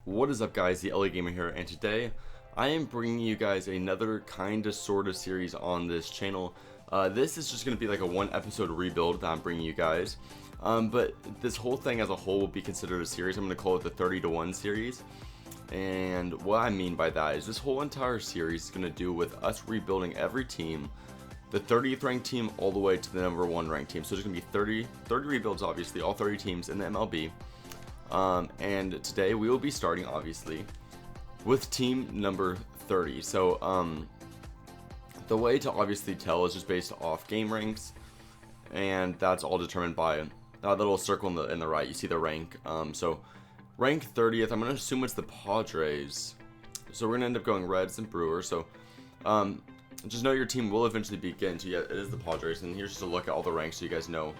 What is up, guys? The LA Gamer here, and today I am bringing you guys another kinda sorta series on this channel. This is just gonna be like a one episode rebuild that I'm bringing you guys. But this whole thing as a whole will be considered a series. I'm gonna call it the 30-to-1 series. And what I mean by that is this whole entire series is gonna do with us rebuilding every team, the 30th ranked team all the way to the number 1 ranked team. So there's gonna be 30 rebuilds, obviously, all 30 teams in the MLB. And today we will be starting, obviously, with team number 30. So the way to obviously tell is just based off game ranks, and that's all determined by that little circle in the right. You see the rank. So rank 30th, I'm going to assume it's the Padres. So we're going to end up going Reds and Brewers. So just know your team will eventually be getting to, yeah, it is the Padres. And here's just a look at all the ranks so you guys know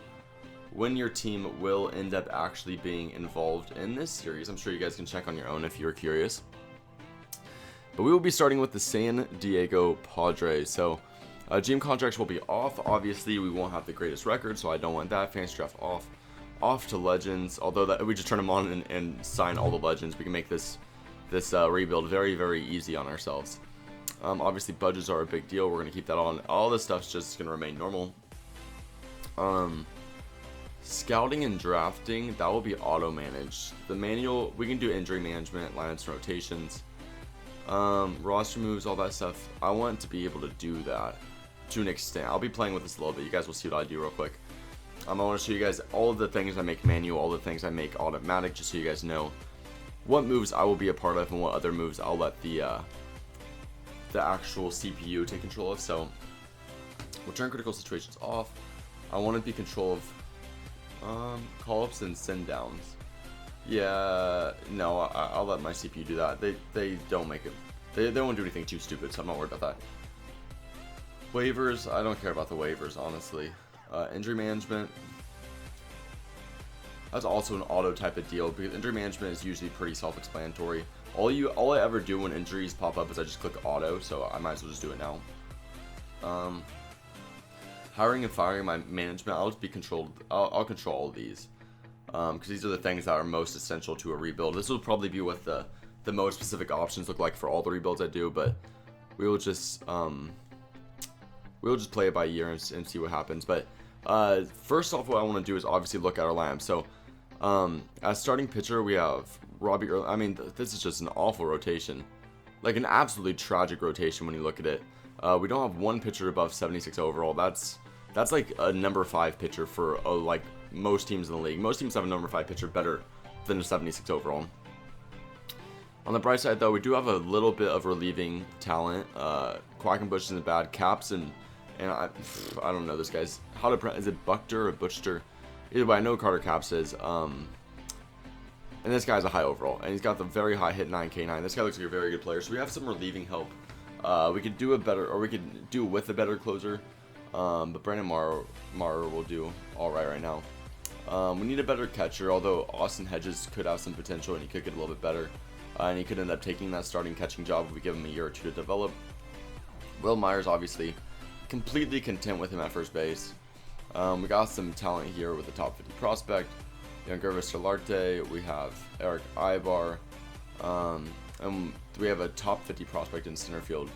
when your team will end up actually being involved in this series. I'm sure you guys can check on your own if you're curious. But we will be starting with the San Diego Padres. So GM contracts will be off. Obviously, we won't have the greatest record, so I don't want that. Fantasy draft off. Off to legends. Although that we just turn them on and sign all the legends, we can make this rebuild very, very easy on ourselves. Obviously, budgets are a big deal. We're going to keep that on. All this stuff's just going to remain normal. Scouting and drafting, that will be auto managed. The manual, we can do injury management, lineups and rotations, roster moves, all that stuff. I want to be able to do that to an extent. I'll be playing with this a little bit. You guys will see what I do real quick. I want to show you guys all of the things I make manual, all the things I make automatic, just so you guys know what moves I will be a part of and what other moves I'll let the actual CPU take control of. So we'll turn critical situations off. I want to be control of call-ups and send-downs. Yeah, no, I'll let my CPU do that. They don't make it. They won't do anything too stupid, so I'm not worried about that. Waivers, I don't care about the waivers, honestly. Injury management, that's also an auto type of deal because injury management is usually pretty self-explanatory. All I ever do when injuries pop up is I just click auto, so I might as well just do it now. Hiring and firing my management, I'll just be controlled. I'll control all of these because these are the things that are most essential to a rebuild. This will probably be what the most specific options look like for all the rebuilds I do, but we will just play it by ear and see what happens. But first off, what I want to do is obviously look at our lineup. So as starting pitcher, we have Robbie Earl. I mean, this is just an awful rotation, like an absolutely tragic rotation when you look at it. We don't have one pitcher above 76 overall. That's like a number 5 pitcher for like most teams in the league. Most teams have a number 5 pitcher better than a 76 overall. On the bright side, though, we do have a little bit of relieving talent. Quackenbush isn't bad. Caps and I don't know this guy's how to pronounce. Is it Buchter or Butcher? Either way, I know Carter Caps is. And this guy's a high overall, and he's got the very high hit 9K9. This guy looks like a very good player. So we have some relieving help. We could do a better, or we could do with a better closer. But Brandon Maurer will do all right now. We need a better catcher, although Austin Hedges could have some potential and he could get a little bit better. And he could end up taking that starting catching job if we give him a year or two to develop. Will Myers, obviously, completely content with him at first base. We got some talent here with the top 50 prospect. Gervis Solarte, we have Eric Ibar. And we have a top 50 prospect in center field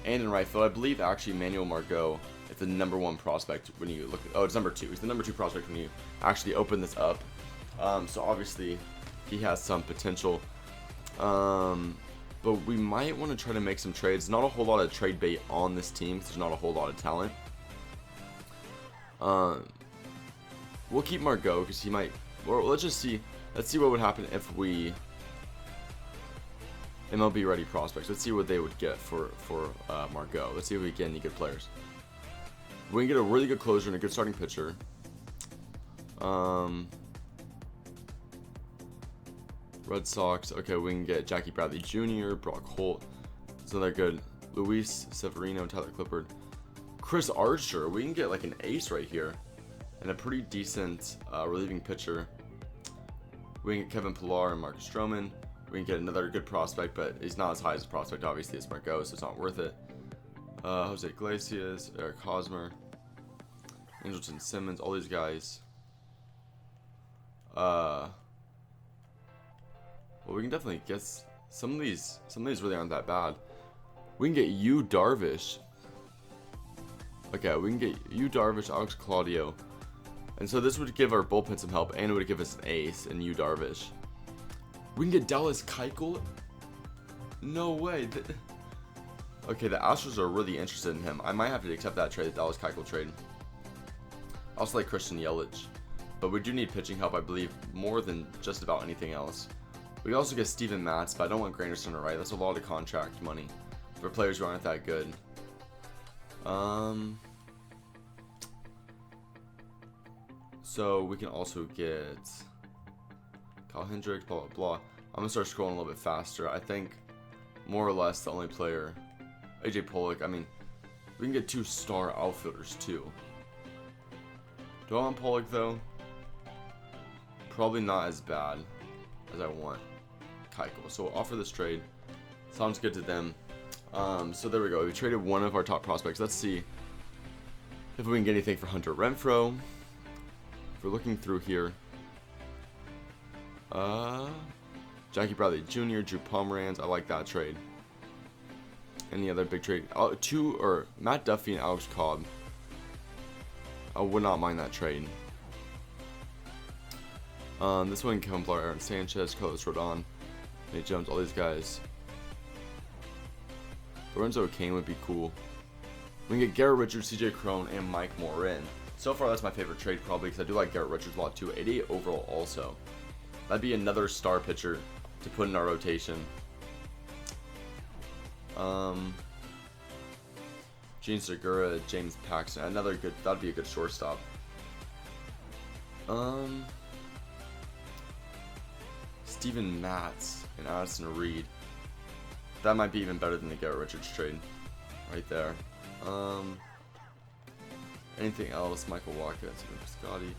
and in right field. I believe actually Manuel Margot is the number 1 prospect when you look. Oh, it's number 2. He's the number 2 prospect when you actually open this up. So obviously he has some potential. But we might want to try to make some trades. Not a whole lot of trade bait on this team because there's not a whole lot of talent. We'll keep Margot because he might. Or let's just see. Let's see what would happen if we. MLB ready prospects. Let's see what they would get for Margot. Let's see if we get any good players. We can get a really good closer and a good starting pitcher. Red Sox. Okay, we can get Jackie Bradley Jr., Brock Holt. So they're good. Luis Severino, Tyler Clippard, Chris Archer. We can get like an ace right here, and a pretty decent relieving pitcher. We can get Kevin Pillar and Marcus Stroman. We can get another good prospect, but he's not as high as a prospect, obviously, as Margot, so it's not worth it. Jose Iglesias, Eric Hosmer, Angelton Simmons, all these guys. Well, we can definitely get some of these. Some of these really aren't that bad. We can get you Darvish. Okay, we can get you Darvish, Alex Claudio, and so this would give our bullpen some help, and it would give us an ace in you Darvish. We can get Dallas Keuchel. No way. Okay, the Astros are really interested in him. I might have to accept that trade, the Dallas Keuchel trade. I also like Christian Yelich, but we do need pitching help, I believe, more than just about anything else. We can also get Steven Matz, but I don't want Granderson to right. That's a lot of contract money for players who aren't that good. So we can also get Kyle Hendricks, blah, blah, blah. I'm going to start scrolling a little bit faster. I think more or less the only player, AJ Pollock, I mean, we can get 2 star outfielders too. Do I want Pollock though? Probably not as bad as I want Keuchel. So we'll offer this trade. Sounds good to them. So there we go. We traded one of our top prospects. Let's see if we can get anything for Hunter Renfroe. If we're looking through here, Jackie Bradley Jr., Drew Pomeranz. I like that trade. Any other big trade? Matt Duffy and Alex Cobb. I would not mind that trade. This one, Kevin Pillar, Aaron Sanchez, Carlos Rodon, Nate Jones, all these guys. Lorenzo Kane would be cool. We can get Garrett Richards, CJ Cron, and Mike Morin. So far, that's my favorite trade probably because I do like Garrett Richards a lot too. 88 overall also. That'd be another star pitcher to put in our rotation. Gene Segura, James Paxton, another good. That'd be a good shortstop. Steven Matz and Addison Reed. That might be even better than the Garrett Richards trade, right there. Anything else? Michael Watkins, Scotty.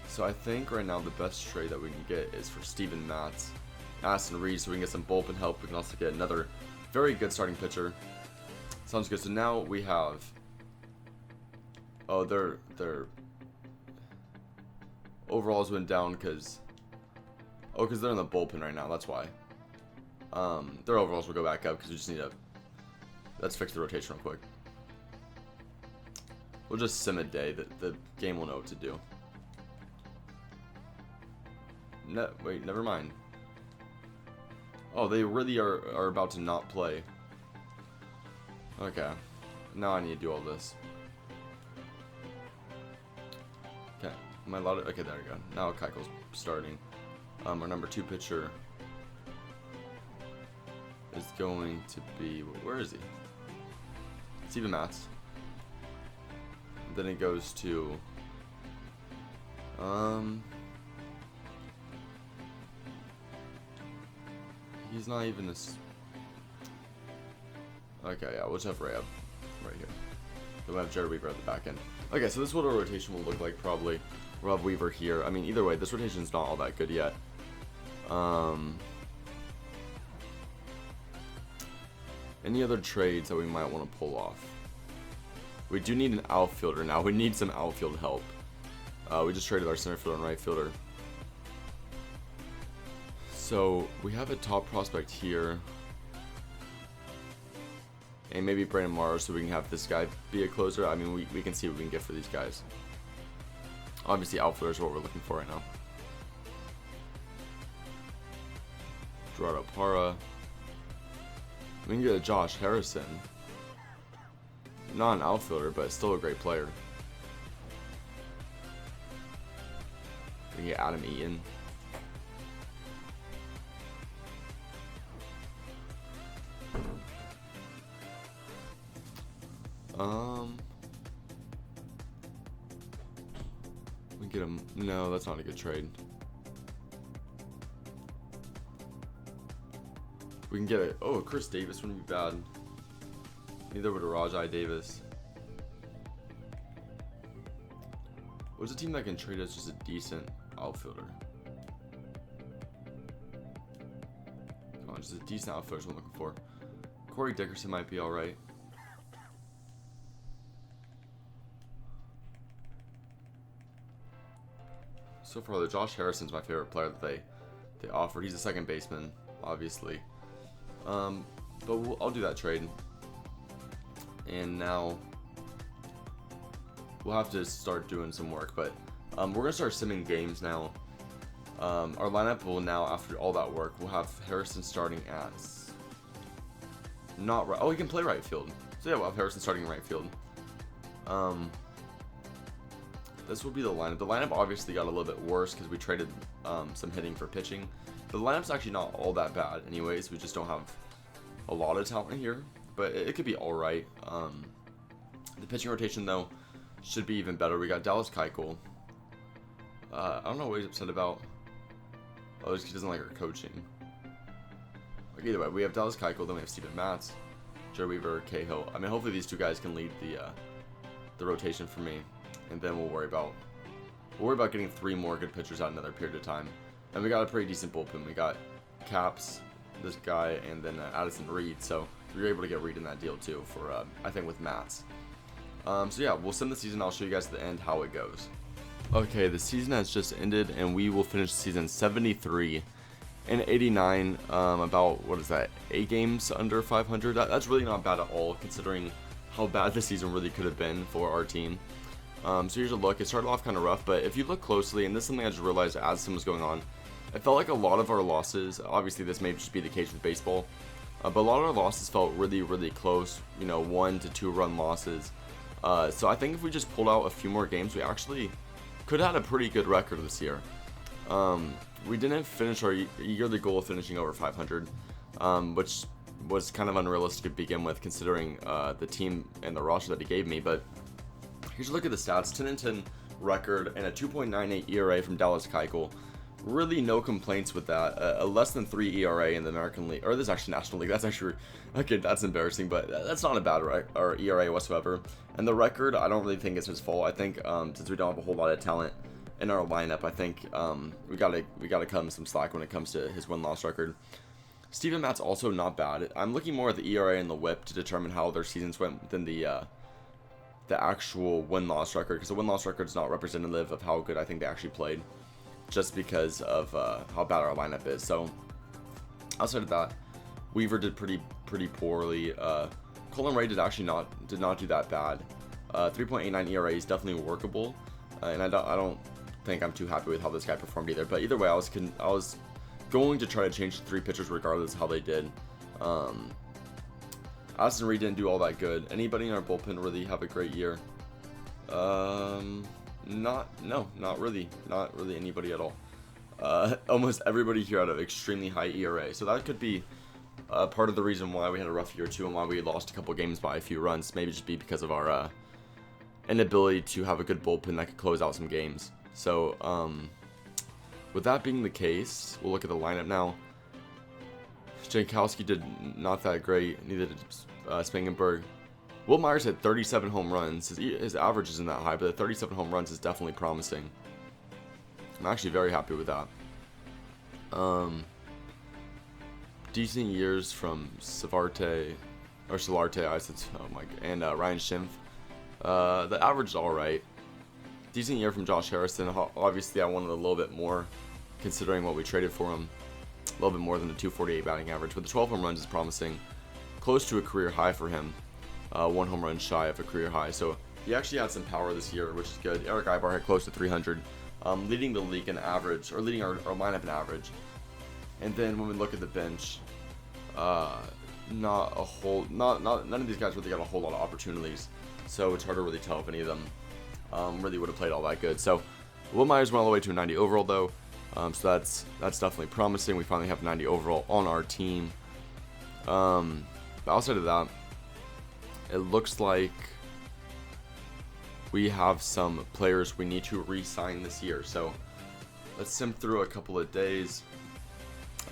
So I think right now the best trade that we can get is for Steven Matz, Addison Reed, so we can get some bullpen help. We can also get another very good starting pitcher. Sounds good. So now we have. Oh, their overalls went down because. Oh, because they're in the bullpen right now. That's why. Their overalls will go back up because we just need to. Let's fix the rotation real quick. We'll just sim a day. The game will know what to do. No, wait, never mind. Oh, they really are about to not play. Okay. Now I need to do all this. Okay. Am I allowed to? Okay, there we go. Now Keuchel's starting. Our number 2 pitcher is going to be. Where is he? Steven Matz. Then it goes to. He's not even this. Okay, yeah, we'll just have Ray up right here. Then we'll have Jared Weaver at the back end. Okay, so this is what our rotation will look like probably. We'll have Weaver here. I mean, either way, this rotation's not all that good yet. Any other trades that we might want to pull off? We do need an outfielder now. We need some outfield help. We just traded our center fielder and right fielder. So we have a top prospect here. And maybe Brandon Morrow so we can have this guy be a closer. I mean, we can see what we can get for these guys. Obviously, outfielder is what we're looking for right now. Gerardo Parra. We can get a Josh Harrison. Not an outfielder, but still a great player. We can get Adam Eaton. We get him. No, that's not a good trade. We can get it. Oh, Chris Davis wouldn't be bad. Neither would a Rajai Davis. What's a team that can trade us just a decent outfielder? Come on, just a decent outfielder is what I'm looking for. Corey Dickerson might be alright. So far, the Josh Harrison's my favorite player that they they offered. He's a second baseman, obviously. But I'll do that trade. And now we'll have to start doing some work. But we're gonna start simming games now. Our lineup will now, after all that work, we'll have Harrison starting at not right. Oh, he can play right field. So yeah, we'll have Harrison starting in right field. This will be the lineup. The lineup obviously got a little bit worse because we traded some hitting for pitching. The lineup's actually not all that bad anyways. We just don't have a lot of talent here, but it could be all right. The pitching rotation, though, should be even better. We got Dallas Keuchel. I don't know what he's upset about. Oh, he doesn't like our coaching. Like, either way, we have Dallas Keuchel, then we have Steven Matz, Joe Weaver, Cahill. I mean, hopefully these two guys can lead the rotation for me, and then we'll worry about getting 3 more good pitchers out in another period of time. And we got a pretty decent bullpen. We got Caps, this guy, and then Addison Reed. So we were able to get Reed in that deal too for I think with Matz. So yeah, we'll send the season. I'll show you guys at the end how it goes. Okay, the season has just ended, and we will finish season 73 and 89. About, what is that, 8 games under 500? That's really not bad at all, considering how bad the season really could have been for our team. So here's a look. It started off kind of rough, but if you look closely, and this is something I just realized as this was going on, it felt like a lot of our losses, obviously this may just be the case with baseball, but a lot of our losses felt really, really close, 1 to 2 run losses. So I think if we just pulled out a few more games, we actually could have had a pretty good record this year. We didn't finish our yearly goal of finishing over 500, which was kind of unrealistic to begin with, considering the team and the roster that he gave me. But here's a look at the stats: 10-10 record and a 2.98 ERA from Dallas Keuchel. Really no complaints with that. A less than 3 ERA in the American League, or this is actually National League. That's actually, okay, that's embarrassing, but that's not a bad or ERA whatsoever. And the record, I don't really think it's his fault. I think since we don't have a whole lot of talent in our lineup, I think we gotta cut him some slack when it comes to his win-loss record. Steven Matz also not bad. I'm looking more at the ERA and the WHIP to determine how their seasons went than the actual win-loss record, because the win-loss record is not representative of how good I think they actually played, just because of how bad our lineup is. So outside of that, Weaver did pretty poorly. Colin Ray did not do that bad. 3.89 ERA is definitely workable, and I don't think I'm too happy with how this guy performed either. But either way, I was going to try to change the 3 pitchers regardless of how they did. Addison Reed didn't do all that good. Anybody in our bullpen really have a great year? Not really anybody at all. Almost everybody here had an extremely high ERA, so that could be part of the reason why we had a rough year too, and why we lost a couple games by a few runs. Maybe just be because of our inability to have a good bullpen that could close out some games. So with that being the case, we'll look at the lineup now. Jankowski did not that great, neither did Spangenberg. Will Myers had 37 home runs. His average isn't that high, but the 37 home runs is definitely promising. I'm actually very happy with that. Decent years from Solarte, I said, oh my god, and Ryan Schimpf. The average is alright. Decent year from Josh Harrison. Obviously, I wanted a little bit more, considering what we traded for him. A little bit more than a 248 batting average, but the 12 home runs is promising. Close to a career high for him. 1 home run shy of a career high, so he actually had some power this year, which is good. Eric Ibar had close to 300, leading the league in average, or leading our lineup in average. And then when we look at the bench, none of these guys really got a whole lot of opportunities, so it's hard to really tell if any of them really would have played all that good. So Will Myers went all the way to a 90 overall though, so that's definitely promising. We finally have 90 overall on our team. But outside of that, it looks like we have some players we need to re-sign this year. So let's sim through a couple of days.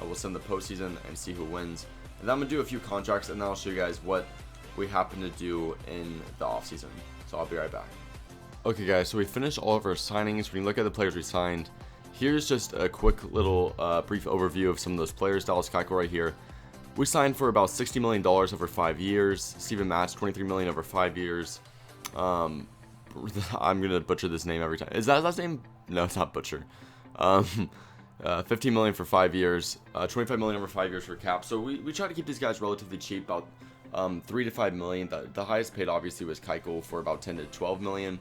We'll send the postseason and see who wins. And then I'm going to do a few contracts, and then I'll show you guys what we happen to do in the offseason. So I'll be right back. Okay guys, so we finished all of our signings. When you look at the players we signed, here's just a quick little brief overview of some of those players. Dallas Keuchel right here. We signed for about $60 million over 5 years. Steven Matz, $23 million over 5 years. I'm going to butcher this name every time. Is that his last name? No, it's not Butcher. $15 million for 5 years, $25 million over 5 years for cap. So we try to keep these guys relatively cheap, about $3 to $5 million. The highest paid obviously was Keuchel for about $10 to $12 million,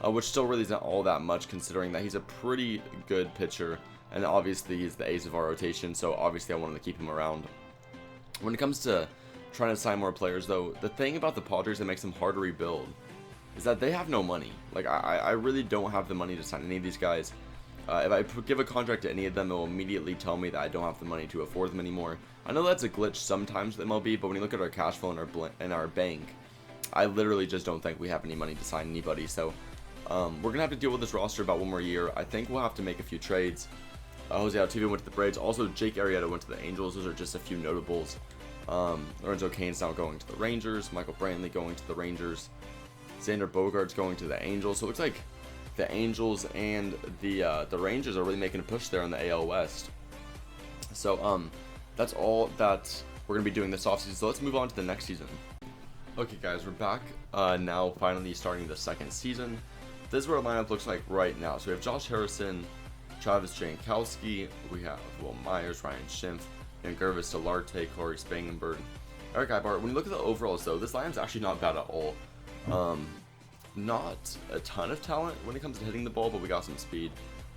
which still really isn't all that much considering that he's a pretty good pitcher, and obviously he's the ace of our rotation. So obviously I wanted to keep him around. When it comes to trying to sign more players, though, the thing about the Padres that makes them hard to rebuild is that they have no money. Like I really don't have the money to sign any of these guys. If I give a contract to any of them, it will immediately tell me that I don't have the money to afford them anymore. I know that's a glitch sometimes with MLB, but when you look at our cash flow in our bank, I literally just don't think we have any money to sign anybody. So we're going to have to deal with this roster about 1 more year. I think we'll have to make a few trades. Jose Altuve went to the Braves. Also, Jake Arrieta went to the Angels. Those are just a few notables. Lorenzo Cain's now going to the Rangers. Michael Brantley going to the Rangers. Xander Bogaerts going to the Angels. So it looks like the Angels and the Rangers are really making a push there in the AL West. So that's all that we're going to be doing this offseason. So let's move on to the next season. Okay guys, we're back now, finally starting the second season. This is what our lineup looks like right now. So we have Josh Harrison, Travis Jankowski, we have Will Myers, Ryan Schimpf, and Gervis Solarte, Corey Spangenberg, Eric Ibart. When you look at the overalls though, this lineup's actually not bad at all. Not a ton of talent when it comes to hitting the ball, but we got some speed.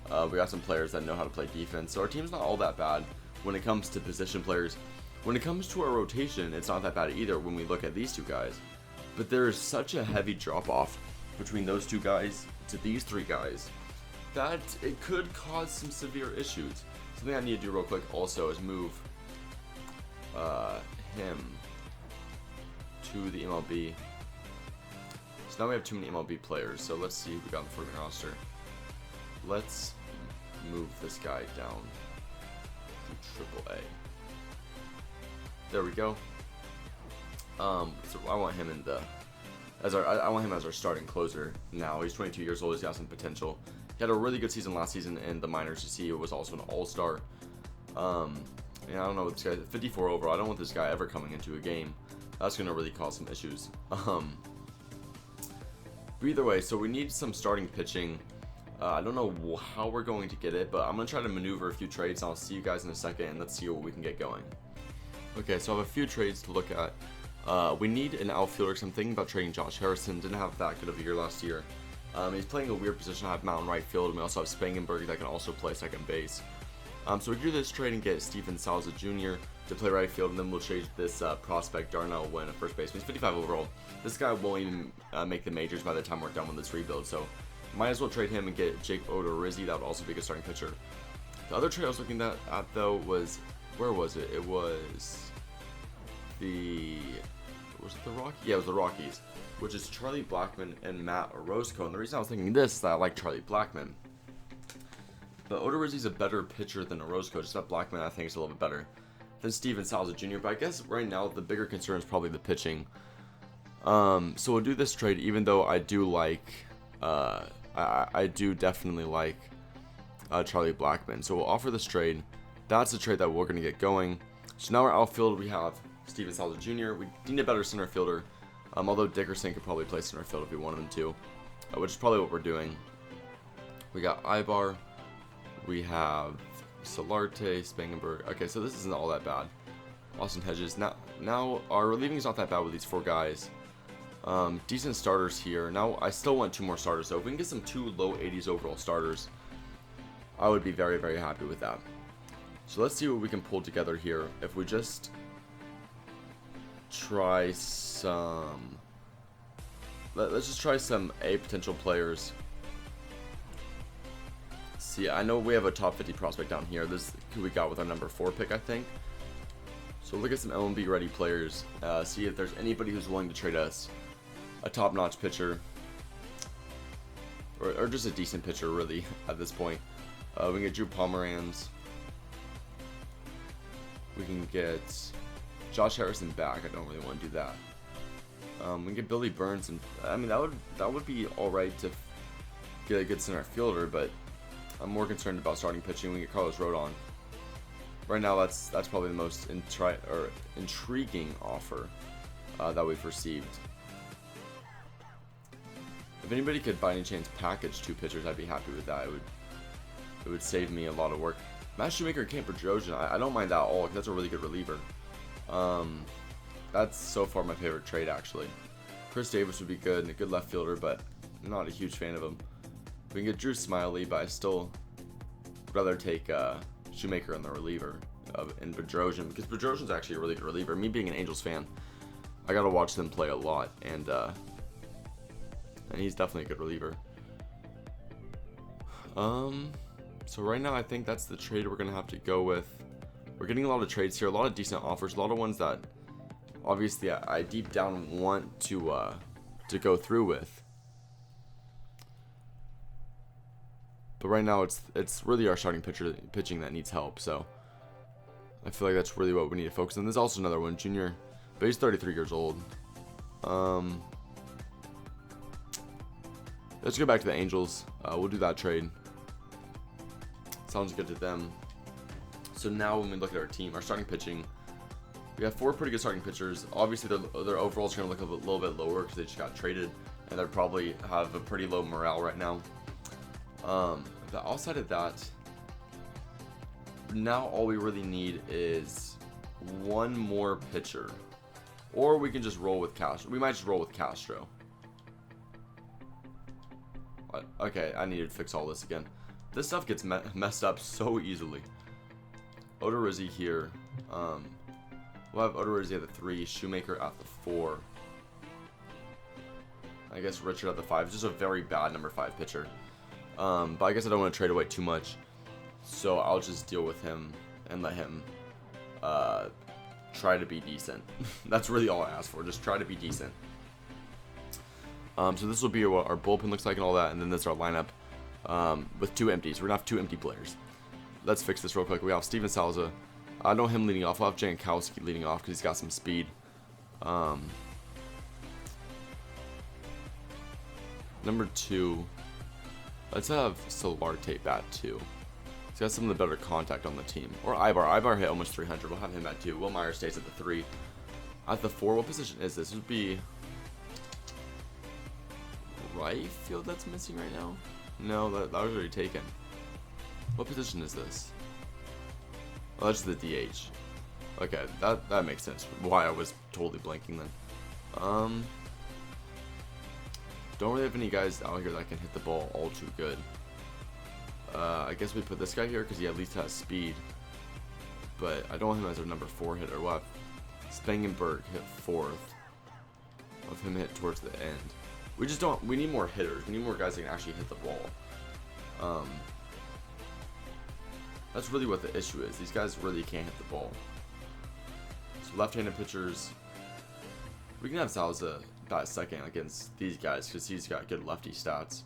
We got some players that know how to play defense, so our team's not all that bad when it comes to position players. When it comes to our rotation, it's not that bad either when we look at these two guys. But there is such a heavy drop-off between those two guys to these three guys that it could cause some severe issues. Something I need to do real quick also is move him to the MLB. So now we have too many MLB players, so let's see who we got on the floating roster. Let's move this guy down to AAA. There we go. So I want him in the I want him as our starting closer now. He's 22 years old. He's got some potential. He had a really good season last season in the minors. You see, he was also an all-star. Yeah, I don't know what this guy, 54 overall. I don't want this guy ever coming into a game. That's gonna really cause some issues. But either way, so we need some starting pitching. I don't know how we're going to get it, but I'm gonna try to maneuver a few trades. And I'll see you guys in a second, and let's see what we can get going. Okay, so I have a few trades to look at. We need an outfielder, because I'm thinking about trading Josh Harrison. Didn't have that good of a year last year. He's playing a weird position. I have mountain right field, and we also have Spangenberg that can also play second base. So we can do this trade and get Steven Salza Jr. to play right field, and then we'll trade this prospect Darnell Wynn at first base. He's 55 overall. This guy won't even make the majors by the time we're done with this rebuild, so might as well trade him and get Jake Odorizzi. That would also be a good starting pitcher. The other trade I was looking at though was, where was it? It was the Rockies? Yeah, it was the Rockies, which is Charlie Blackmon and Matt Orozco. And the reason I was thinking this is that I like Charlie Blackmon. But Odorizzi's a better pitcher than Orozco. Just that Blackmon I think is a little bit better than Steven Salza Jr. But I guess right now the bigger concern is probably the pitching. So we'll do this trade, even though I do like, I do definitely like Charlie Blackmon. So we'll offer this trade. That's the trade that we're going to get going. So now our outfield, we have Steven Salza Jr. We need a better center fielder. Although Dickerson could probably play center field if we wanted him to, which is probably what we're doing. We got Ibar. We have Solarte, Spangenberg. Okay, so this isn't all that bad. Austin Hedges. Now our relieving is not that bad with these four guys. Decent starters here. Now I still want 2 more starters, so if we can get some 2 low 80s overall starters, I would be very, very happy with that. So let's see what we can pull together here. If we just try some, let's just try some potential players. See, I know we have a top 50 prospect down here. This is who we got with our number 4 pick, I think. So look at some MLB ready players. See if there's anybody who's willing to trade us a top-notch pitcher, or just a decent pitcher, really, at this point. We can get Drew Pomeranz. We can get Josh Harrison back. I don't really want to do that. We can get Billy Burns, and I mean that would be all right to get a good center fielder, but I'm more concerned about starting pitching. We can get Carlos Rodon. Right now, that's probably the most intriguing offer that we've received. If anybody could by any chance package 2 pitchers, I'd be happy with that. It would save me a lot of work. Matt Shoemaker and Camp Bedrosian, I don't mind that at all. That's a really good reliever. That's so far my favorite trade, actually. Chris Davis would be good and a good left fielder, but I'm not a huge fan of him. We can get Drew Smiley, but I still would rather take Shoemaker on the reliever in Bedrosian, because Bedrosian's actually a really good reliever. Me being an Angels fan, I gotta watch them play a lot, and he's definitely a good reliever. So right now I think that's the trade we're gonna have to go with. We're getting a lot of trades here, a lot of decent offers, a lot of ones that obviously I deep down want to go through with. But right now it's really our starting pitching that needs help. So I feel like that's really what we need to focus on. There's also another one, Junior, but he's 33 years old. Let's go back to the Angels. We'll do that trade. Sounds good to them. So now when we look at our team, our starting pitching, we have 4 pretty good starting pitchers. Obviously their overalls are going to look a little bit lower because they just got traded, and they probably have a pretty low morale right now. But outside of that, now all we really need is one more pitcher, or we can just roll with Castro. We might just roll with Castro. Okay, I needed to fix all this again. This stuff gets messed up so easily. Odorizzi here. We'll have Odorizzi at the 3, Shoemaker at the 4. I guess Richard at the 5. It's just a very bad number 5 pitcher. But I guess I don't want to trade away too much, so I'll just deal with him and let him try to be decent. That's really all I ask for. Just try to be decent. So this will be what our bullpen looks like and all that, and then this is our lineup with 2 empties. We're gonna have 2 empty players. Let's fix this real quick. We have Steven Salza. I know him leading off. I'll have Jankowski leading off because he's got some speed. Number 2, let's have Solarte bat 2. He's got some of the better contact on the team. Or Ibar. Ibar hit almost 300. We'll have him at 2. Will Myers stays at the 3. At the 4, what position is this? This would be right field that's missing right now? No, that was already taken. What position is this? Oh, that's the DH. Okay, that makes sense. Why I was totally blanking then. Don't really have any guys out here that can hit the ball all too good. I guess we put this guy here because he at least has speed. But I don't want him as our number 4 hitter. We'll have Spangenberg hit 4th. Of him hit towards the end. We just don't. We need more hitters. We need more guys that can actually hit the ball. That's really what the issue is. These guys really can't hit the ball. So left-handed pitchers, we can have Salza bat second against these guys because he's got good lefty stats.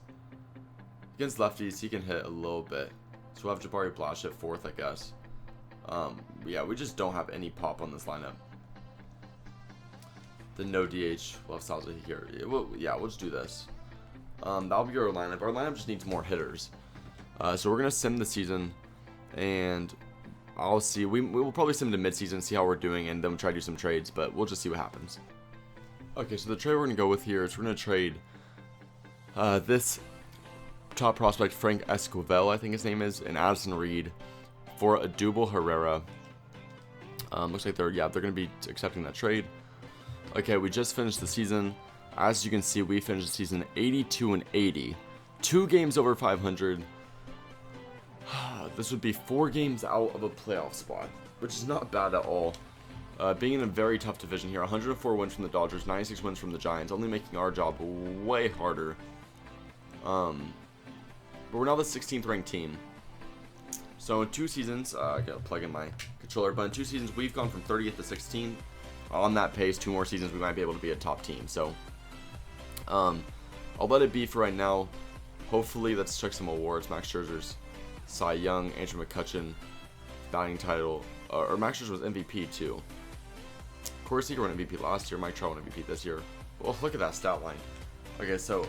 Against lefties, he can hit a little bit. So we'll have Jabari Blash at 4th, I guess. Yeah, we just don't have any pop on this lineup. The no DH, we'll have Salza here. Yeah, we'll just do this. That'll be our lineup. Our lineup just needs more hitters. So we're going to sim the season, and I'll see. We will probably sim to midseason, see how we're doing, and then we'll try to do some trades, but we'll just see what happens. Okay, so the trade we're going to go with here is we're going to trade this top prospect, Frank Esquivel, I think his name is, and Addison Reed for Adubel Herrera. Looks like they're going to be accepting that trade. Okay, we just finished the season. As you can see, we finished the season 82-80. 2 games over 500. This would be 4 games out of a playoff spot, which is not bad at all. Being in a very tough division here, 104 wins from the Dodgers, 96 wins from the Giants, only making our job way harder. But we're now the 16th ranked team. So in 2 seasons, I gotta plug in my controller, but in 2 seasons, we've gone from 30th to 16th. On that pace, 2 more seasons, we might be able to be a top team. So, I'll let it be for right now. Hopefully, let's check some awards. Max Scherzer's Cy Young, Andrew McCutchen, batting title, or Max Scherzer was MVP too. Corey Seager won MVP last year. Mike Trout won MVP this year. Well, look at that stat line. Okay, so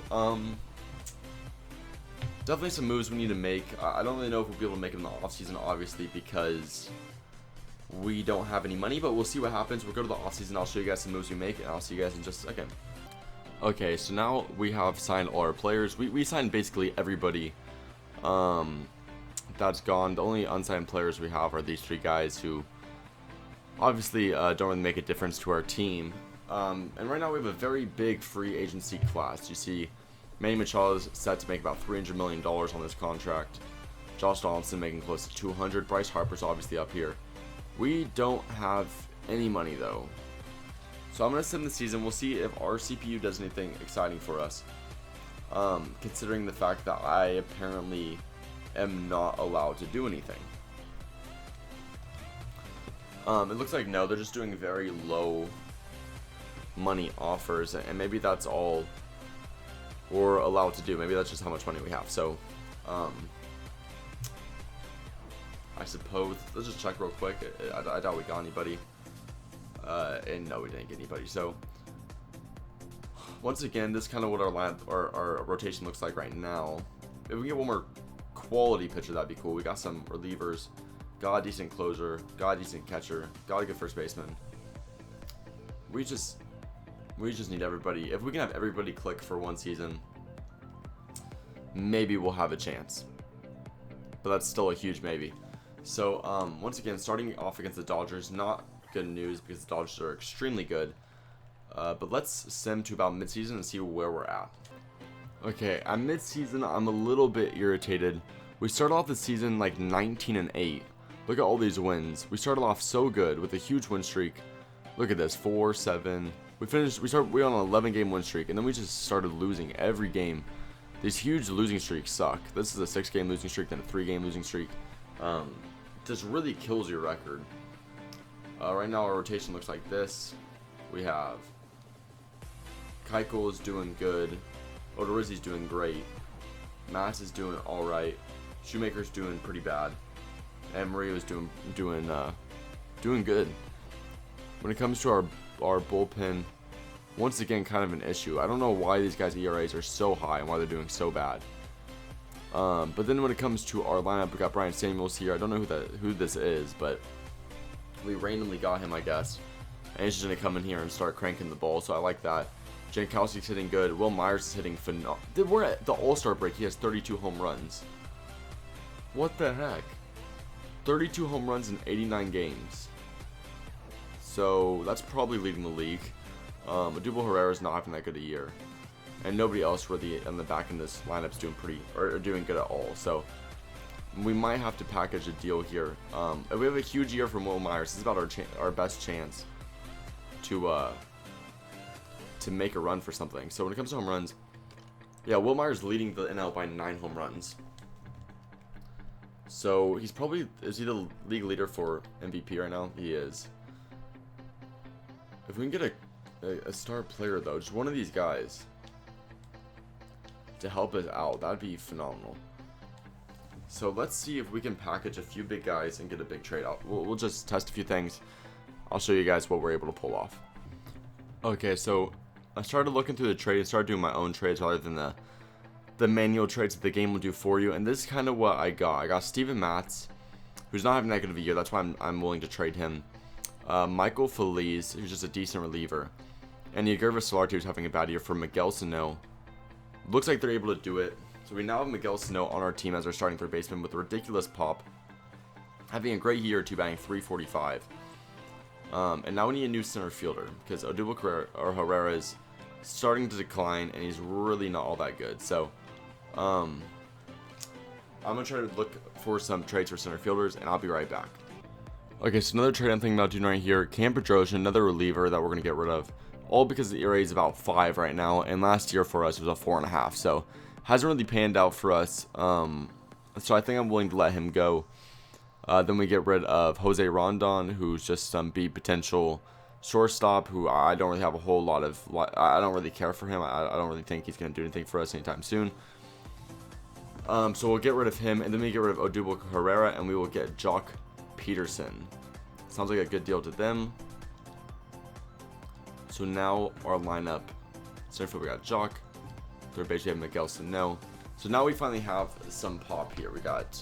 definitely some moves we need to make. I don't really know if we'll be able to make it in the offseason, obviously, because we don't have any money, but we'll see what happens. We'll go to the offseason. I'll show you guys some moves we make, and I'll see you guys in just a second. Okay, so now we have signed all our players. We signed basically everybody that's gone. The only unsigned players we have are these 3 guys who obviously don't really make a difference to our team. And right now we have a very big free agency class. You see, Manny Machado is set to make about $300 million on this contract. Josh Donaldson making close to 200. Bryce Harper's obviously up here. We don't have any money though. So I'm going to sim the season. We'll see if our CPU does anything exciting for us. Considering the fact that I apparently am not allowed to do anything. It looks like no, they're just doing very low money offers, and maybe that's all we're allowed to do. Maybe that's just how much money we have. So, I suppose let's just check real quick. I doubt we got anybody, and no, we didn't get anybody. So, once again, this is kind of what our rotation looks like right now. If we get one more quality pitcher, that'd be cool. We got some relievers, got a decent closer, got a decent catcher, got a good first baseman. We just need everybody. If we can have everybody click for one season, maybe we'll have a chance. But that's still a huge maybe. So, once again, starting off against the Dodgers, not good news because the Dodgers are extremely good. But let's sim to about midseason and see where we're at. Okay, at midseason, I'm a little bit irritated. We started off the season like 19-8. Look at all these wins. We started off so good with a huge win streak. Look at this, 4-7. We on an 11-game win streak, and then we just started losing every game. These huge losing streaks suck. This is a 6-game losing streak, then a 3-game losing streak. Just really kills your record. Right now, our rotation looks like this. We have Keuchel is doing good. Odorizzi's doing great. Mass is doing all right. Shoemaker's doing pretty bad. And Mario's doing good. When it comes to our bullpen, once again, kind of an issue. I don't know why these guys' ERAs are so high and why they're doing so bad. But then when it comes to our lineup, we got Brian Samuels here. I don't know who this is, but we randomly got him, I guess. And he's just going to come in here and start cranking the ball, so I like that. Jankowski's hitting good. Will Myers is hitting phenomenal. We're at the All-Star break. He has 32 home runs. What the heck? 32 home runs in 89 games. So that's probably leading the league. Odubel Herrera's not having that good a year. And nobody else really on the back in this lineup's doing good at all. So we might have to package a deal here. If we have a huge year from Will Myers, this is about our best chance to make a run for something. So when it comes to home runs, yeah, Will Myers leading the NL by 9 home runs. So is he the league leader for MVP right now? He is. If we can get a star player though, just one of these guys to help us out, that'd be phenomenal. So let's see if we can package a few big guys and get a big trade out. We'll just test a few things. I'll show you guys what we're able to pull off. Okay, so I started looking through the trade and started doing my own trades rather than the manual trades that the game will do for you. And this is kind of what I got. I got Steven Matz, who's not having that good of a year. That's why I'm willing to trade him. Michael Feliz, who's just a decent reliever. And Yegurva Solarte, who's having a bad year, for Miguel Sano. Looks like they're able to do it. So we now have Miguel Sano on our team as our starting third baseman with a ridiculous pop. Having a great year too, batting .345. And now we need a new center fielder because Odubel Herrera is starting to decline and he's really not all that good. So I'm going to try to look for some trades for center fielders and I'll be right back. Okay, so another trade I'm thinking about doing right here. Cam Pedrosian, another reliever that we're going to get rid of. All because the ERA is about 5 right now. And last year for us it was a 4.5. So hasn't really panned out for us. So I think I'm willing to let him go. Then we get rid of Jose Rondon, who's just some B potential shortstop who I don't really have a whole lot of. I don't really care for him. I don't really think he's going to do anything for us anytime soon. So we'll get rid of him, and then we get rid of Odubel Herrera, and we will get Jock Peterson. Sounds like a good deal to them. So now our lineup. So we got Jock. Third base we have Miguel Sano. So now we finally have some pop here. We got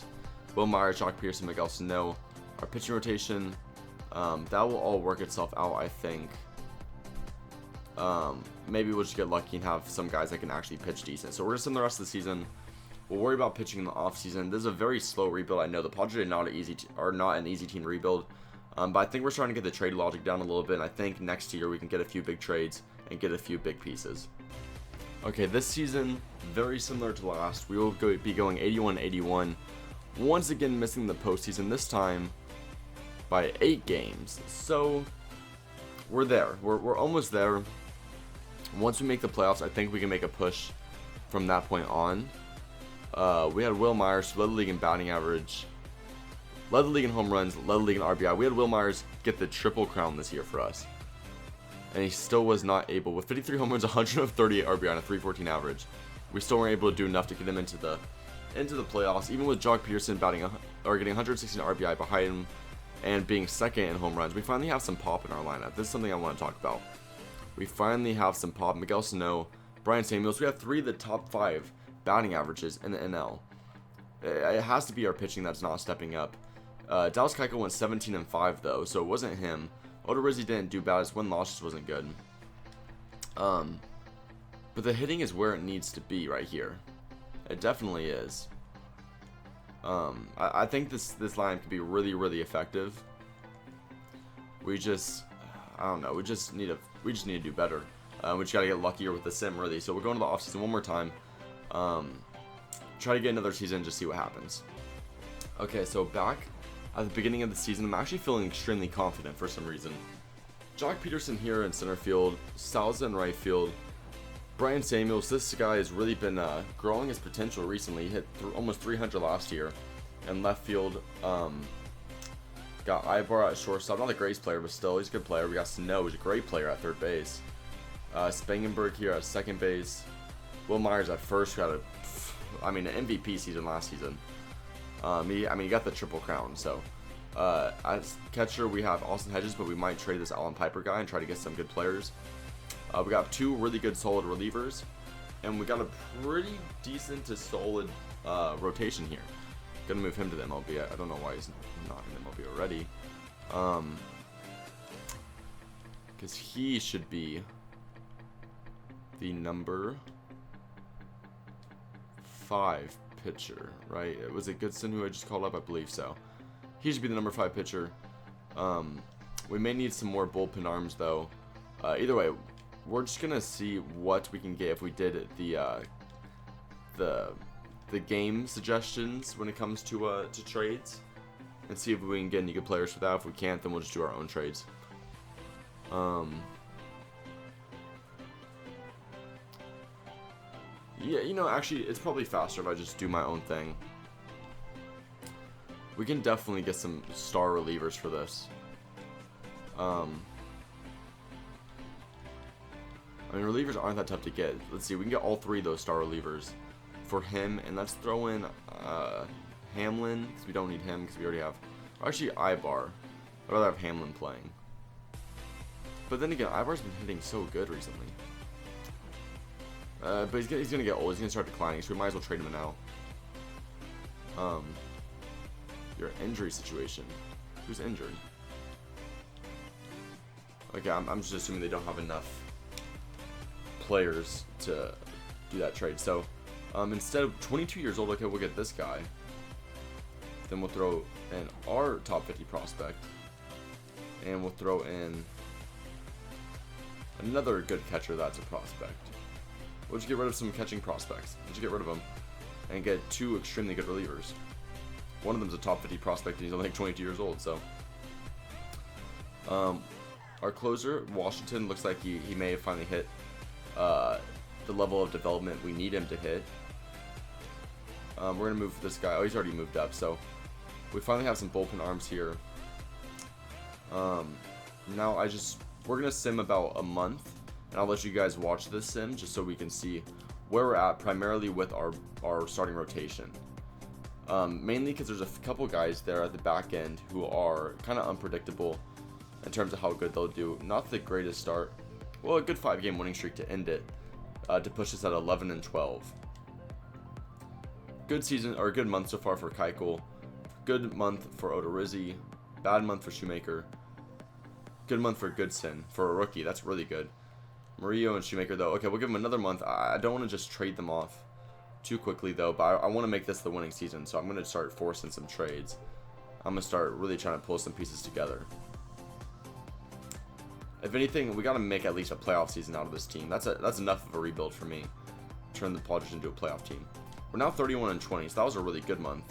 Will Myers, Jock Peterson, Miguel Sano. Our pitching rotation, that will all work itself out, I think. Maybe we'll just get lucky and have some guys that can actually pitch decent. So we're going to spend the rest of the season We'll worry about pitching in the offseason. This is a very slow rebuild. I know the Padres are not an easy team to rebuild. But I think we're starting to get the trade logic down a little bit. And I think next year we can get a few big trades and get a few big pieces. Okay, this season, very similar to last. We will be going 81-81. Once again missing the postseason, this time by 8 games. So we're there. We're almost there. Once we make the playoffs, I think we can make a push from that point on. We had Will Myers, who led the league in batting average, led the league in home runs, led the league in RBI. We had Will Myers get the triple crown this year for us. And he still was not able, with 53 home runs, 138 RBI, and a 314 average. We still weren't able to do enough to get him into the playoffs. Even with Jock Peterson getting 116 RBI behind him and being second in home runs, we finally have some pop in our lineup. This is something I want to talk about. We finally have some pop. Miguel Sano, Brian Samuels. We have 3 of the top 5 batting averages in the NL. It has to be our pitching that's not stepping up. Dallas Keuchel went 17-5 though, so it wasn't him. Odorizzi didn't do bad. His win-loss just wasn't good. But the hitting is where it needs to be right here. It definitely is. I think this line could be really, really effective. I don't know. We just need to do better. We just gotta get luckier with the sim, really. So we're going to the offseason one more time. Try to get another season, just see what happens. Okay, so back at the beginning of the season, I'm actually feeling extremely confident for some reason. Jock Peterson here in center field, Salza in right field, Brian Samuels. This guy has really been growing his potential recently. He hit almost 300 last year. And left field, got Ibar at shortstop. Not the greatest player, but still, he's a good player. We got Sano, who's a great player at third base. Spangenberg here at second base. Will Myers at first, who had an MVP season last season. He got the triple crown. So, as catcher, we have Austin Hedges, but we might trade this Alan Piper guy and try to get some good players. We got 2 really good, solid relievers, and we got a pretty decent to solid rotation here. Gonna move him to the MLB. I don't know why he's not in the MLB already. Because he should be the number 5 pitcher, right? Was it Goodson who I just called up? I believe so. He should be the number 5 pitcher. We may need some more bullpen arms though. Either way, we're just gonna see what we can get if we did the game suggestions when it comes to trades, and see if we can get any good players for that. If we can't, then we'll just do our own trades. Yeah, actually, it's probably faster if I just do my own thing. We can definitely get some star relievers for this. Relievers aren't that tough to get. Let's see, we can get all 3 of those star relievers for him, and let's throw in Hamlin, because we don't need him because we already have, actually Ibar. I'd rather have Hamlin playing. But then again, Ibar's been hitting so good recently. But he's gonna get old. He's gonna start declining, so we might as well trade him now. Your injury situation. Who's injured? Okay, I'm just assuming they don't have enough players to do that trade. So instead of 22 years old, okay, we'll get this guy. Then we'll throw in our top 50 prospect, and we'll throw in another good catcher that's a prospect. We'll just get rid of some catching prospects. We'll just get rid of them and get 2 extremely good relievers. One of them's a top 50 prospect, and he's only like 22 years old. So our closer, Washington, looks like he may have finally hit the level of development we need him to hit. We're gonna move this guy. Oh, he's already moved up. So we finally have some bullpen arms here. Now we're gonna sim about a month, and I'll let you guys watch this sim just so we can see where we're at, primarily with our starting rotation. Mainly because there's a couple guys there at the back end who are kind of unpredictable in terms of how good they'll do. Not the greatest start. Well, a good 5-game winning streak to end it, to push us at 11-12. Good season, or good month so far for Keuchel. Good month for Odorizzi. Bad month for Shoemaker. Good month for Goodson for a rookie. That's really good. Murillo and Shoemaker though. Okay, we'll give them another month. I don't want to just trade them off too quickly, though. But I want to make this the winning season, so I'm going to start forcing some trades. I'm going to start really trying to pull some pieces together. If anything, we got to make at least a playoff season out of this team. That's enough of a rebuild for me. Turn the Padres into a playoff team. We're now 31-20, so that was a really good month.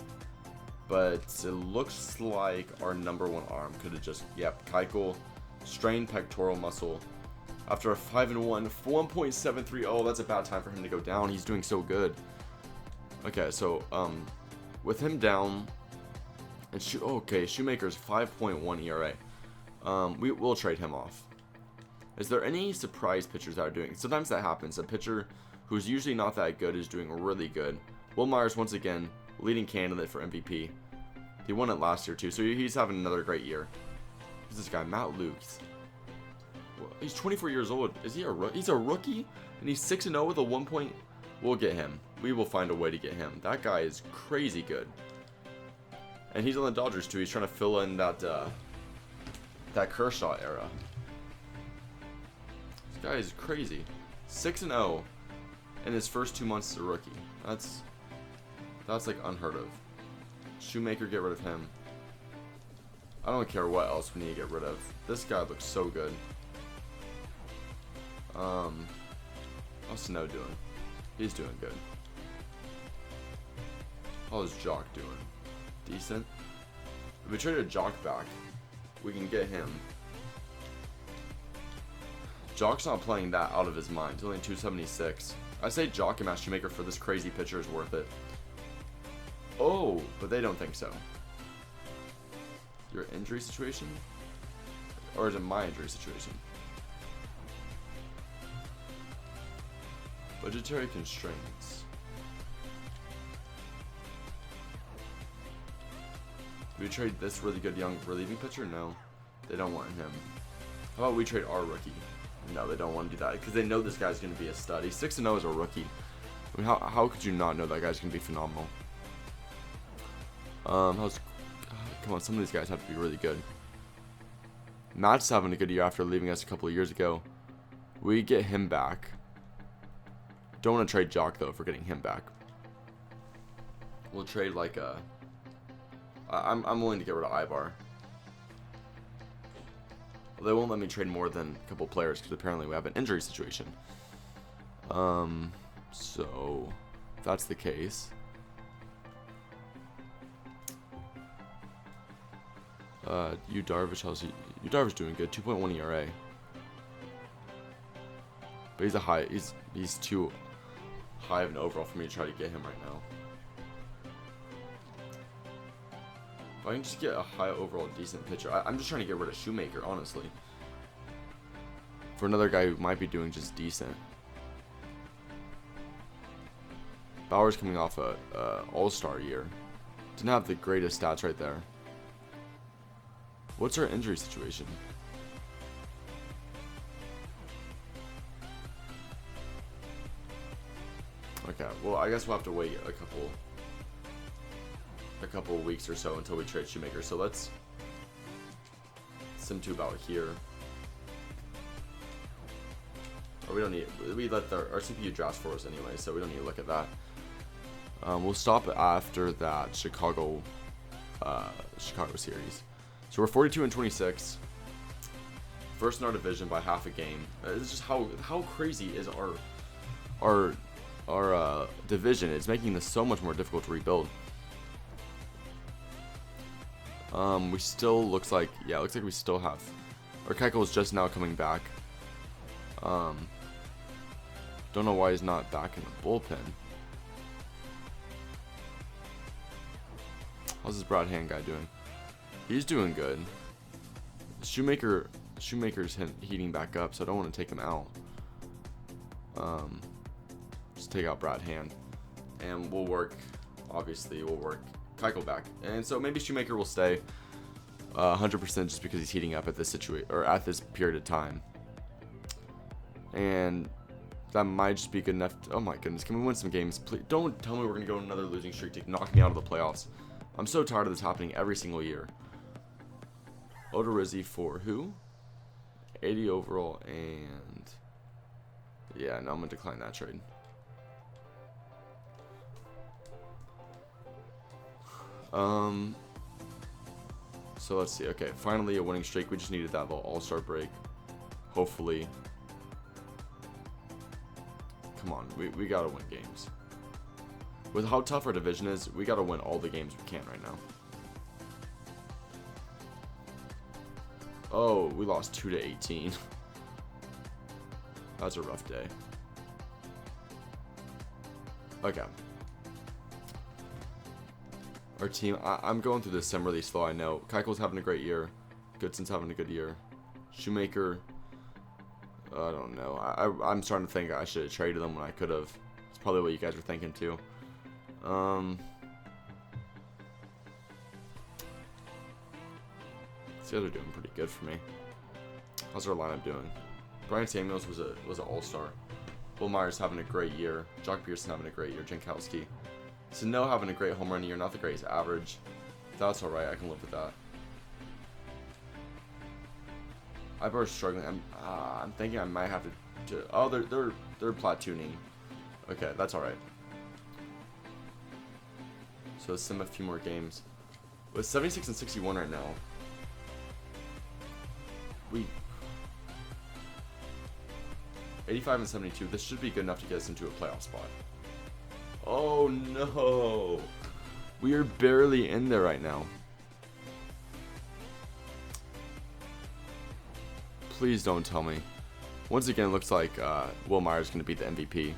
But it looks like our #1 arm could have just, yep, Keuchel, strained pectoral muscle. After a 5-1, 1.73. Oh, that's a bad time for him to go down. He's doing so good. Okay, so with him down, and Shoemaker's 5.1 ERA. We'll trade him off. Is there any surprise pitchers that are doing? Sometimes that happens. A pitcher who's usually not that good is doing really good. Will Myers, once again, leading candidate for MVP. He won it last year too, so he's having another great year. Who's this guy? Matt Lukes. He's 24 years old. Is he a rookie? He's a rookie, and he's 6-0 with a 1 point. We'll get him. We will find a way to get him. That guy is crazy good. And he's on the Dodgers too. He's trying to fill in that Kershaw era. This guy is crazy. 6-0 in his first 2 months as a rookie. That's like unheard of. Shoemaker, get rid of him. I don't care what else we need to get rid of. This guy looks so good. How's Snow doing? He's doing good. How's Jock doing? Decent. If we traded Jock back, we can get him. Jock's not playing that out of his mind. He's only 276. I say Jock and Matt Shoemaker for this crazy pitcher is worth it. Oh, but they don't think so. Your injury situation? Or is it my injury situation? Budgetary constraints. We trade this really good young relieving pitcher? No, they don't want him. How about we trade our rookie? No, they don't want to do that because they know this guy's going to be a stud. He's 6-0 as a rookie. I mean, how could you not know that guy's going to be phenomenal? Come on, some of these guys have to be really good. Matt's having a good year after leaving us a couple of years ago. We get him back. Don't want to trade Jock though for getting him back. We'll trade like a. I'm willing to get rid of Ibar. Well, they won't let me trade more than a couple players because apparently we have an injury situation. So if that's the case. You Darvish, you Darvish doing good, 2.1 ERA. But he's too high of an overall for me to try to get him right now. If I can just get a high overall decent pitcher. I'm just trying to get rid of Shoemaker, honestly. For another guy who might be doing just decent. Bauer's coming off a all-star year. Didn't have the greatest stats right there. What's our injury situation? Okay, well, I guess we'll have to wait a couple weeks or so until we trade Shoemaker. So let's send to about here. Or we don't need. We let our CPU drafts for us anyway, so we don't need to look at that. We'll stop after that Chicago series. So we're 42-26. First in our division by half a game. It's just how crazy is our division. It's making this so much more difficult to rebuild. We still looks like we still have. Our Keuchel is just now coming back. Don't know why he's not back in the bullpen. How's this Brad Hand guy doing? He's doing good. Shoemaker's heating back up, so I don't want to take him out. Just take out Brad Hand, and we'll work Keuchel back, and so maybe Shoemaker will stay 100% just because he's heating up at this situation or at this period of time, and that might just be good enough. Oh my goodness, can we win some games? Please don't tell me we're gonna go on another losing streak to knock me out of the playoffs. I'm so tired of this happening every single year. Odorizzi for who? 80 overall, and yeah, no, I'm gonna decline that trade. So let's see. Okay, finally a winning streak. We just needed that little all-star break. Hopefully. Come on, we gotta win games. With how tough our division is, we gotta win all the games we can right now. Oh, we lost 2-18. That's a rough day. Okay. Our team, I'm going through this sim really slow, I know. Keiko's having a great year. Goodson's having a good year. Shoemaker, I don't know. I'm starting to think I should have traded them when I could have. It's probably what you guys were thinking too. These guys are doing pretty good for me. How's our lineup doing? Brian Samuels was an all-star. Will Myers having a great year. Jock Pearson having a great year. Jankowski. Sano having a great home run year. Not the greatest average. That's alright. I can live with that. Ibar's struggling. I'm thinking I might have to. Oh, they're platooning. Okay, that's alright. So let's sim a few more games. With 76 and 61 right now. We 85 and 72. This should be good enough to get us into a playoff spot. Oh no! We are barely in there right now. Please don't tell me. Once again, it looks like Will Myers is going to beat the MVP.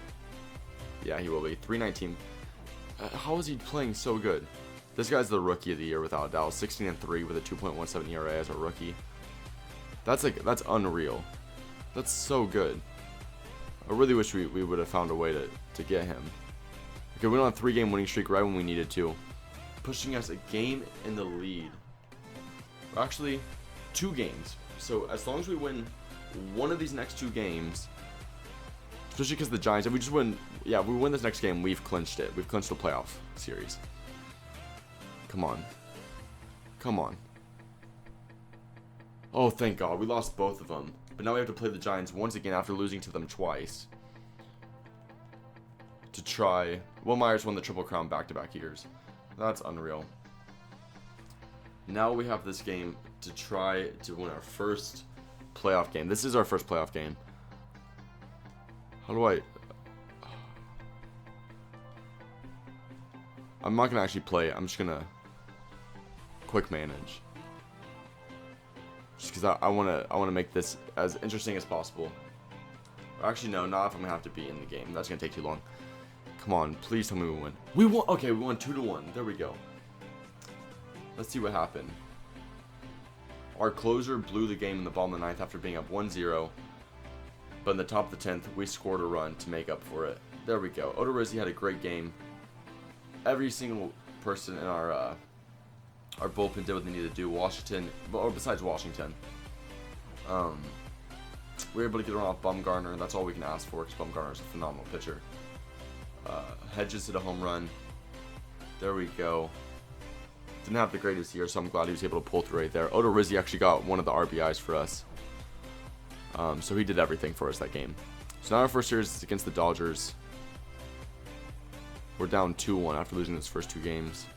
Yeah, he will be. 319. How is he playing so good? This guy's the rookie of the year without a doubt. 16 and 3 with a 2.17 ERA as a rookie. That's unreal. That's so good. I really wish we would have found a way to get him. Okay, we went on a 3-game winning streak right when we needed to. Pushing us a game in the lead. Actually, 2 games. So as long as we win one of these next 2 games, especially because the Giants, if we just win, yeah, if we win this next game, we've clinched it. We've clinched the playoff series. Come on. Come on. Oh, thank God. We lost both of them. But now we have to play the Giants once again after losing to them twice. To try. Will Myers won the Triple Crown back-to-back years. That's unreal. Now we have this game to try to win our first playoff game. This is our first playoff game. How do I... I'm not going to actually play it. I'm just going to quick manage. Just because I want to make this as interesting as possible. Or actually, no, not if I'm going to have to be in the game. That's going to take too long. Come on, please tell me we win. We won. Okay, we won 2-1. There we go. Let's see what happened. Our closer blew the game in the bottom of the 9th after being up 1-0. But in the top of the 10th, we scored a run to make up for it. There we go. Odorizzi had a great game. Every single person in our bullpen did what they needed to do. Washington, or besides Washington, we were able to get around off Bumgarner. That's all we can ask for, because Bumgarner's a phenomenal pitcher. Hedges hit a home run. There we go. Didn't have the greatest year, so I'm glad he was able to pull through right there. Odorizzi actually got one of the RBIs for us. So he did everything for us that game. So now our first series is against the Dodgers. We're down 2-1 after losing those first 2 games.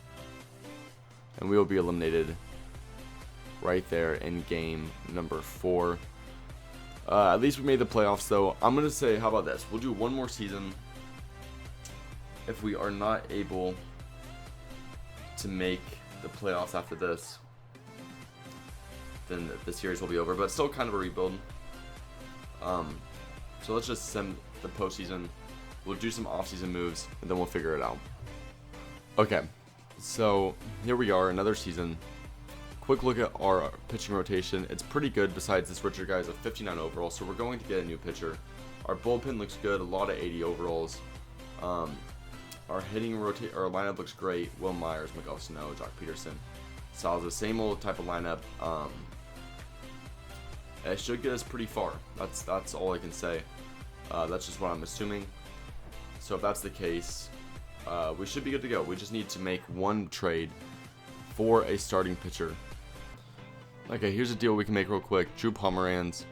And we will be eliminated right there in game number 4. At least we made the playoffs, though. I'm going to say, how about this? We'll do one more season. If we are not able to make the playoffs after this, then the series will be over. But it's still kind of a rebuild. So let's just send the postseason. We'll do some off-season moves, and then we'll figure it out. Okay, so here we are, another season. Quick look at our pitching rotation. It's pretty good, besides this Richard guy is a 59 overall, so we're going to get a new pitcher. Our bullpen looks good, a lot of 80 overalls. Our hitting our lineup looks great. Will Myers, Miguel Sano, Jock Peterson. Sal's the same old type of lineup. It should get us pretty far. That's all I can say. That's just what I'm assuming. So if that's the case, we should be good to go. We just need to make one trade for a starting pitcher. Okay, here's a deal we can make real quick. Drew Pomeranz,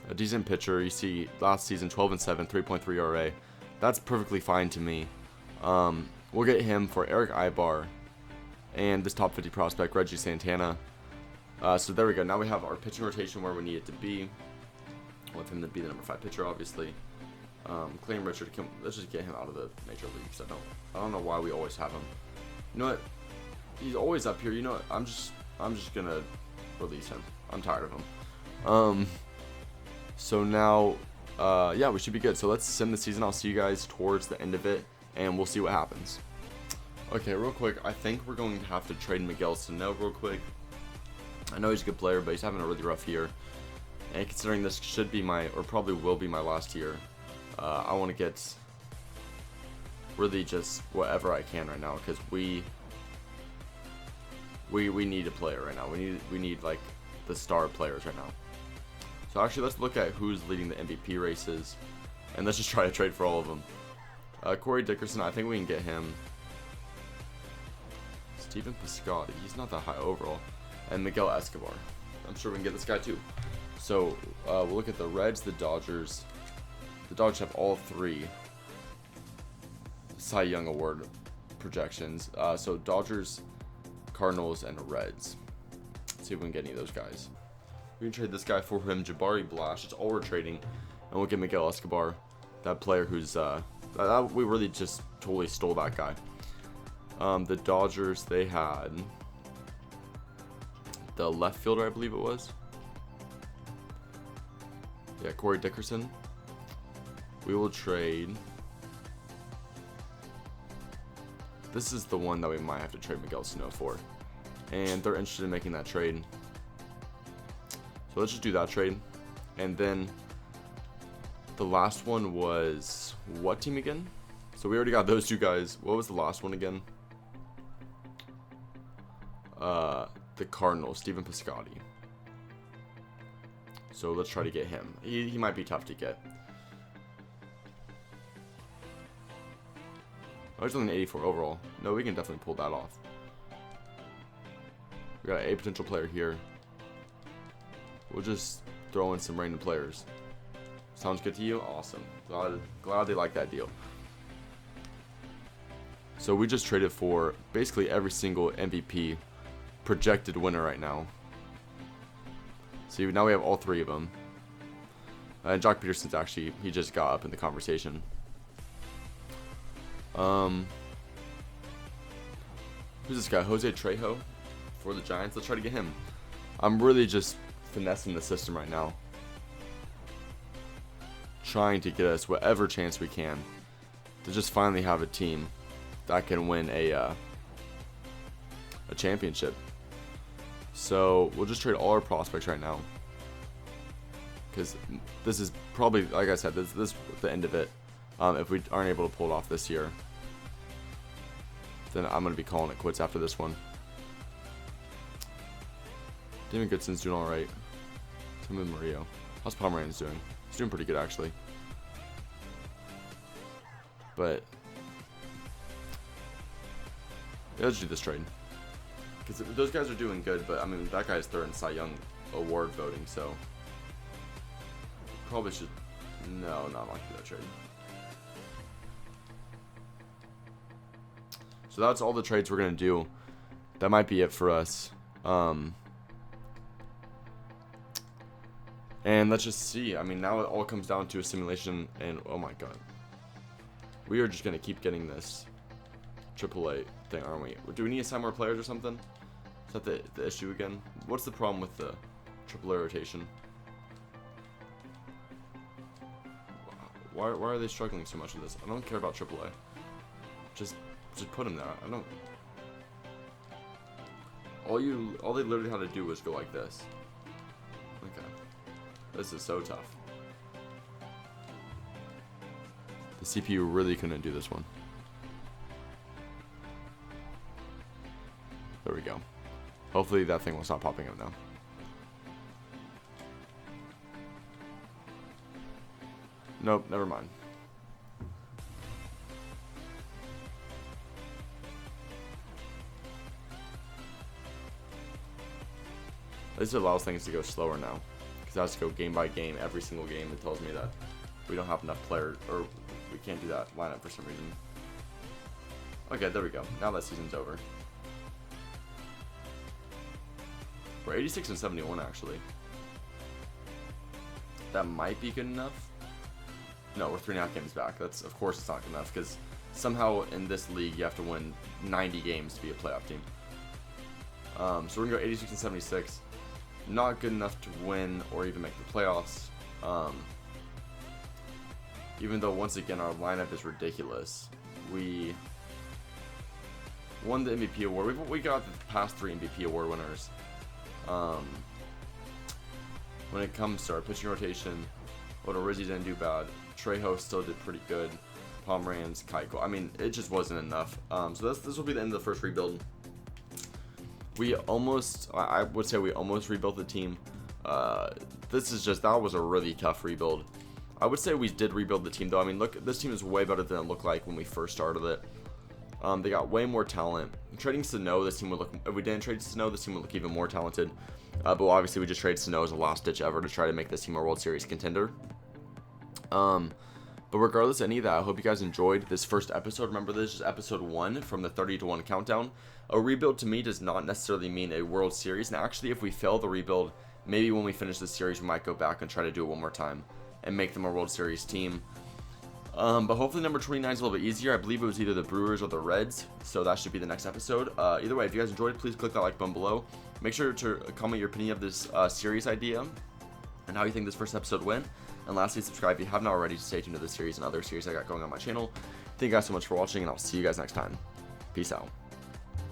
a decent pitcher. You see, last season 12-7, 3.3 ERA. That's perfectly fine to me. We'll get him for Eric Ibar, and this top 50 prospect, Reggie Santana. So there we go. Now we have our pitching rotation where we need it to be. With him to be the number 5 pitcher, obviously. Clayton Richard, let's just get him out of the major leagues. I don't know why we always have him. You know what? He's always up here. You know what? I'm just gonna release him. I'm tired of him. So now, yeah, we should be good. So let's sim the season. I'll see you guys towards the end of it, and we'll see what happens. Okay, real quick. I think we're going to have to trade Miguel Sano real quick. I know he's a good player, but he's having a really rough year. And considering this should be or probably will be my last year, I want to get really just whatever I can right now, because we need a player right now. We need like the star players right now. So actually, let's look at who's leading the MVP races, and let's just try to trade for all of them. Corey Dickerson, I think we can get him. Steven Piscotty, he's not that high overall, and Miguel Escobar. I'm sure we can get this guy too. So we'll look at the Reds, the Dodgers. The Dodgers have all 3 Cy Young Award projections. So Dodgers, Cardinals, and Reds. Let's see if we can get any of those guys. We can trade this guy for him, Jabari Blash. It's all we're trading. And we'll get Miguel Escobar, that player who's we really just totally stole that guy. The Dodgers, they had the left fielder, I believe it was. Yeah, Corey Dickerson. We will trade. This is the one that we might have to trade Miguel Sano for. And they're interested in making that trade. So let's just do that trade. And then the last one was what team again? So we already got those 2 guys. What was the last one again? The Cardinals, Steven Piscotty. So let's try to get him. He might be tough to get. Oh, he's only an 84 overall. No, we can definitely pull that off. We got a potential player here. We'll just throw in some random players. Sounds good to you? Awesome. Glad they like that deal. So we just traded for basically every single MVP projected winner right now. See, now we have all 3 of them. And Jock Peterson's actually, he just got up in the conversation. Who's this guy? Jose Trejo for the Giants. Let's try to get him. I'm really just finessing the system right now. Trying to get us whatever chance we can to just finally have a team that can win a championship. So we'll just trade all our prospects right now, because this is probably, like I said, this is the end of it. If we aren't able to pull it off this year, then I'm going to be calling it quits after this one. Damon Goodson's doing alright. Tim Murillo. How's Pomeranz doing? He's doing pretty good, actually. But yeah, let's do this trade. Because those guys are doing good, but I mean, that guy's 3rd in Cy Young Award voting, so probably should. No, not like that trade. So that's all the trades we're gonna do. That might be it for us. And let's just see. I mean, now it all comes down to a simulation, and oh my god, we are just gonna keep getting this AAA thing, aren't we? Do we need to sign more players or something? Is that the issue again? What's the problem with the AAA rotation? Why are they struggling so much with this? I don't care about AAA. Just put them there. I don't. All they literally had to do was go like this. Okay. This is so tough. The CPU really couldn't do this one. There we go. Hopefully that thing will stop popping up now. Nope, never mind. This allows things to go slower now, because it has to go game by game. Every single game it tells me that we don't have enough players, or we can't do that lineup for some reason. Okay, there we go. Now that season's over. We're 86 and 71 actually. That might be good enough. No, we're 3.5 games back. That's, of course it's not good enough, because somehow in this league you have to win 90 games to be a playoff team. So we're gonna go 86 and 76. Not good enough to win or even make the playoffs. Even though once again our lineup is ridiculous. We won the MVP award. We got the past 3 MVP award winners. When it comes to our pitching rotation, Odorizzi didn't do bad. Trejo still did pretty good. Pomeranz, Keiko. I mean, it just wasn't enough. So this will be the end of the first rebuild. We almost, I would say we almost rebuilt the team. That was a really tough rebuild. I would say we did rebuild the team though. I mean, look, this team is way better than it looked like when we first started it. They got way more talent. Trading Sano, this team would look, if we didn't trade Sano, this team would look even more talented. But obviously we just traded Sano as a last ditch ever to try to make this team a World Series contender. But regardless of any of that, I hope you guys enjoyed this first episode. Remember, this is episode 1 from the 30-1 countdown. A rebuild to me does not necessarily mean a World Series. And actually, if we fail the rebuild, maybe when we finish this series, we might go back and try to do it one more time and make them a World Series team. But hopefully number 29 is a little bit easier. I believe it was either the Brewers or the Reds, so that should be the next episode. Either way, if you guys enjoyed, please click that like button below. Make sure to comment your opinion of this series idea and how you think this first episode went. And lastly, subscribe if you haven't already to stay tuned to this series and other series I got going on my channel. Thank you guys so much for watching, and I'll see you guys next time. Peace out.